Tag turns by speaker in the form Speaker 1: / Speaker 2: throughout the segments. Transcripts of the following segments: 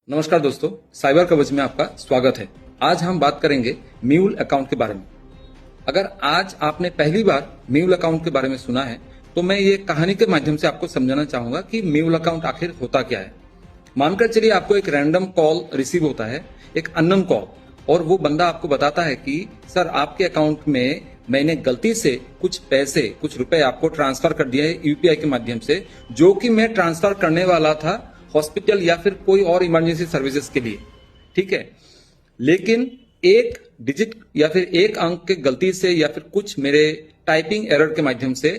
Speaker 1: नमस्कार दोस्तों, साइबर कवच में आपका स्वागत है। आज हम बात करेंगे म्यूल अकाउंट के बारे में। अगर आज आपने पहली बार म्यूल अकाउंट के बारे में सुना है तो मैं ये कहानी के माध्यम से आपको समझाना चाहूंगा कि म्यूल अकाउंट आखिर होता क्या है। मानकर चलिए आपको एक रैंडम कॉल रिसीव होता है, एक अननोन कॉल, और वो बंदा आपको बताता है कि सर आपके अकाउंट में मैंने गलती से कुछ पैसे, कुछ रुपए आपको ट्रांसफर कर दिया है यूपीआई के माध्यम से, जो कि मैं ट्रांसफर करने वाला था हॉस्पिटल या फिर कोई और इमरजेंसी सर्विसेज के लिए। ठीक है, लेकिन एक डिजिट या फिर एक अंक के गलती से या फिर कुछ मेरे टाइपिंग एरर के माध्यम से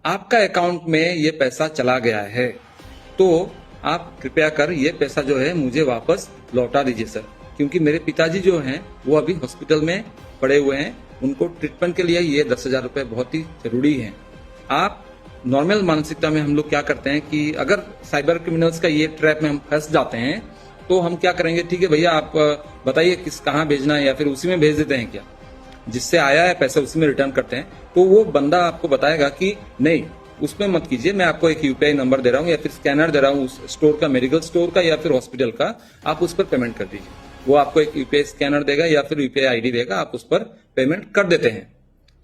Speaker 1: आपका अकाउंट में ये पैसा चला गया है, तो आप कृपया कर ये पैसा जो है मुझे वापस लौटा दीजिए सर, क्योंकि मेरे पिताजी जो हैं वो अभी हॉस्पिटल में पड़े हुए हैं, उनको ट्रीटमेंट के लिए ये 10,000 रुपए बहुत ही जरूरी है। आप नॉर्मल मानसिकता में हम लोग क्या करते हैं कि अगर साइबर क्रिमिनल्स का ये ट्रैप में हम फंस जाते हैं तो हम क्या करेंगे, ठीक है भैया आप बताइए कहाँ भेजना है, या फिर उसी में भेज देते हैं क्या, जिससे आया है पैसा उसी में रिटर्न करते हैं। तो वो बंदा आपको बताएगा कि नहीं उसमें मत कीजिए, मैं आपको एक यूपीआई नंबर दे रहा हूँ या फिर स्कैनर दे रहा हूँ उस स्टोर का, मेडिकल स्टोर का या फिर हॉस्पिटल का, आप उस पर पेमेंट कर दीजिए। वो आपको एक यूपीआई स्कैनर देगा या फिर यूपीआई आईडी देगा, आप उस पर पेमेंट कर देते हैं।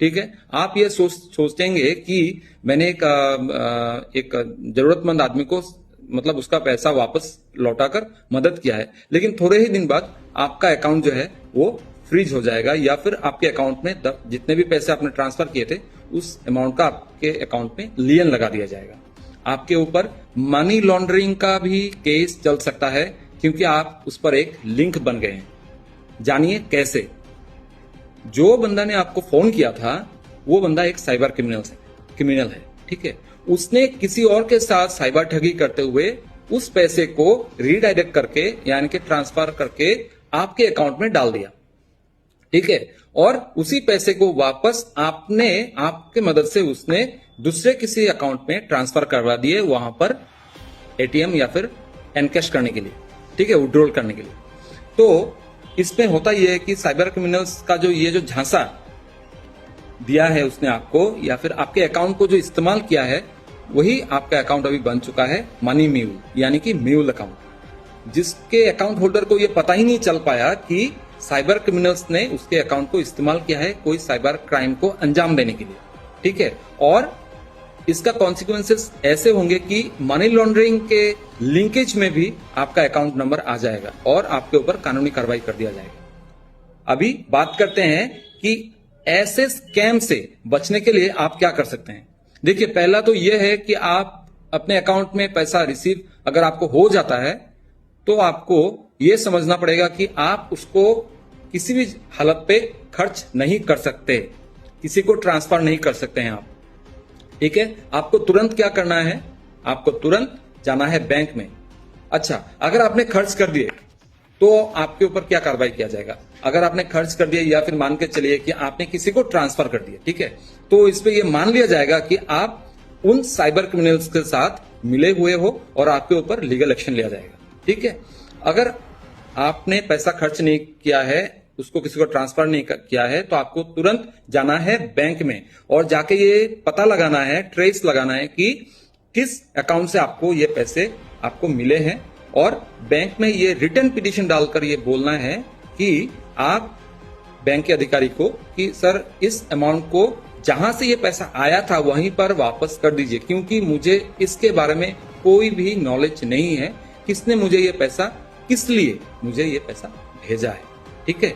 Speaker 1: ठीक है, आप ये सोचेंगे कि मैंने एक जरूरतमंद आदमी को मतलब उसका पैसा वापस लौटाकर मदद किया है, लेकिन थोड़े ही दिन बाद आपका अकाउंट जो है वो फ्रीज हो जाएगा, या फिर आपके अकाउंट में जितने भी पैसे आपने ट्रांसफर किए थे उस अमाउंट का आपके अकाउंट में लियन लगा दिया जाएगा। आपके ऊपर मनी लॉन्ड्रिंग का भी केस चल सकता है, क्योंकि आप उस पर एक लिंक बन गए हैं। जानिए कैसे। जो बंदा ने आपको फोन किया था वो बंदा एक साइबर क्रिमिनल है। ठीक है, उसने किसी और के साथ साइबर ठगी करते हुए उस पैसे को रीडायरेक्ट करके यानी कि ट्रांसफर करके आपके अकाउंट में डाल दिया। ठीक है, और उसी पैसे को वापस आपके मदद से उसने दूसरे किसी अकाउंट में ट्रांसफर करवा दिए, वहां पर एटीएम या फिर एनकैश करने के लिए। ठीक है, विड्रॉल करने के लिए। तो इसमें होता यह है कि साइबर क्रिमिनल्स का जो झांसा दिया है उसने आपको, या फिर आपके अकाउंट को जो इस्तेमाल किया है, वही आपका अकाउंट अभी बन चुका है मनी म्यूल, यानी कि म्यूल अकाउंट, जिसके अकाउंट होल्डर को यह पता ही नहीं चल पाया कि साइबर क्रिमिनल्स ने उसके अकाउंट को इस्तेमाल किया है कोई साइबर क्राइम को अंजाम देने के लिए। ठीक है, और इसका कॉन्सिक्वेंसेस ऐसे होंगे कि मनी लॉन्ड्रिंग के लिंकेज में भी आपका अकाउंट नंबर आ जाएगा और आपके ऊपर कानूनी कार्रवाई कर दिया जाएगा। अभी बात करते हैं कि ऐसे स्कैम से बचने के लिए आप क्या कर सकते हैं। देखिए, पहला तो यह है कि आप अपने अकाउंट में पैसा रिसीव अगर आपको हो जाता है तो आपको यह समझना पड़ेगा कि आप उसको किसी भी हालत पे खर्च नहीं कर सकते, किसी को ट्रांसफर नहीं कर सकते हैं आप। ठीक है, आपको तुरंत क्या करना है, आपको तुरंत जाना है बैंक में। अच्छा, अगर आपने खर्च कर दिए तो आपके ऊपर क्या कार्रवाई किया जाएगा। अगर आपने खर्च कर दिया या फिर मान के चलिए कि आपने किसी को ट्रांसफर कर दिया, ठीक है, तो इस पे ये मान लिया जाएगा कि आप उन साइबर क्रिमिनल्स के साथ मिले हुए हो और आपके ऊपर लीगल एक्शन लिया जाएगा। ठीक है, अगर आपने पैसा खर्च नहीं किया है, उसको किसी को ट्रांसफर नहीं किया है, तो आपको तुरंत जाना है बैंक में और जाके ये पता लगाना है, ट्रेस लगाना है कि किस अकाउंट से आपको ये पैसे आपको मिले हैं, और बैंक में ये रिटर्न पिटीशन डालकर ये बोलना है कि आप बैंक के अधिकारी को कि सर इस अमाउंट को जहां से ये पैसा आया था वहीं पर वापस कर दीजिए, क्योंकि मुझे इसके बारे में कोई भी नॉलेज नहीं है, किसने मुझे ये पैसा, किस लिए मुझे ये पैसा भेजा है। ठीक है,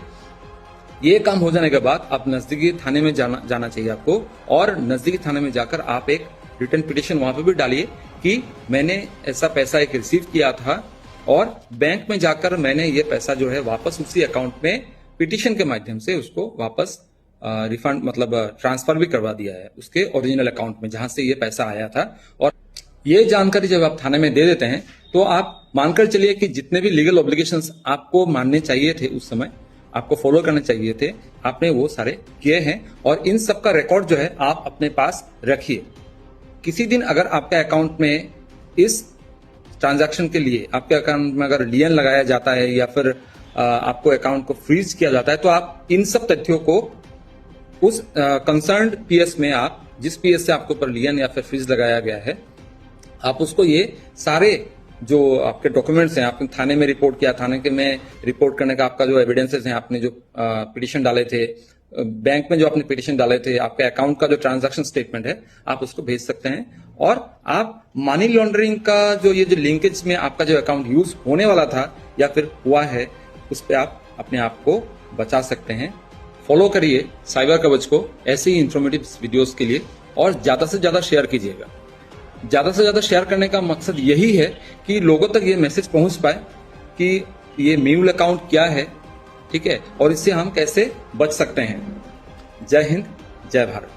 Speaker 1: ये काम हो जाने के बाद आप नजदीकी थाने में जाना चाहिए आपको, और नजदीकी थाने में जाकर आप एक रिटर्न पिटीशन वहां पे भी डालिए कि मैंने ऐसा पैसा एक रिसीव किया था और बैंक में जाकर मैंने ये पैसा जो है वापस उसी अकाउंट में पिटीशन के माध्यम से उसको वापस रिफंड मतलब ट्रांसफर भी करवा दिया है उसके ओरिजिनल अकाउंट में जहां से ये पैसा आया था। और ये जानकारी जब आप थाने में दे देते हैं तो आप मानकर चलिए कि जितने भी लीगल ऑब्लिगेशंस आपको मानने चाहिए थे उस समय, आपको फॉलो करने चाहिए थे, आपने वो सारे किए हैं, और इन सब का रिकॉर्ड जो है आप अपने पास रखिए। किसी दिन अगर आपके अकाउंट में इस ट्रांजैक्शन के लिए आपके अकाउंट में अगर लियन लगाया जाता है या फिर आपको अकाउंट को फ्रीज किया जाता है, तो आप इन सब तथ्यों को उस कंसर्न्ड पीएस में, आप जिस पीएस से आपके ऊपर लियन या फिर फ्रीज लगाया गया है, आप उसको ये सारे जो आपके डॉक्यूमेंट्स हैं, आपने थाने में रिपोर्ट किया, थाने के में रिपोर्ट करने का आपका जो एविडेंसेस हैं, आपने जो पिटिशन डाले थे, बैंक में जो आपने पिटिशन डाले थे, आपके अकाउंट का जो ट्रांजैक्शन स्टेटमेंट है, आप उसको भेज सकते हैं। और आप मनी लॉन्ड्रिंग का जो ये जो लिंकेज में आपका जो अकाउंट यूज होने वाला था या फिर हुआ है, उस पर आप अपने आप को बचा सकते हैं। फॉलो करिए साइबर कवच को ऐसे ही इंफॉर्मेटिव वीडियोस के लिए और ज्यादा से ज्यादा शेयर कीजिएगा। ज्यादा से ज्यादा शेयर करने का मकसद यही है कि लोगों तक ये मैसेज पहुंच पाए कि ये म्यूल अकाउंट क्या है, ठीक है, और इससे हम कैसे बच सकते हैं। जय हिंद, जय भारत।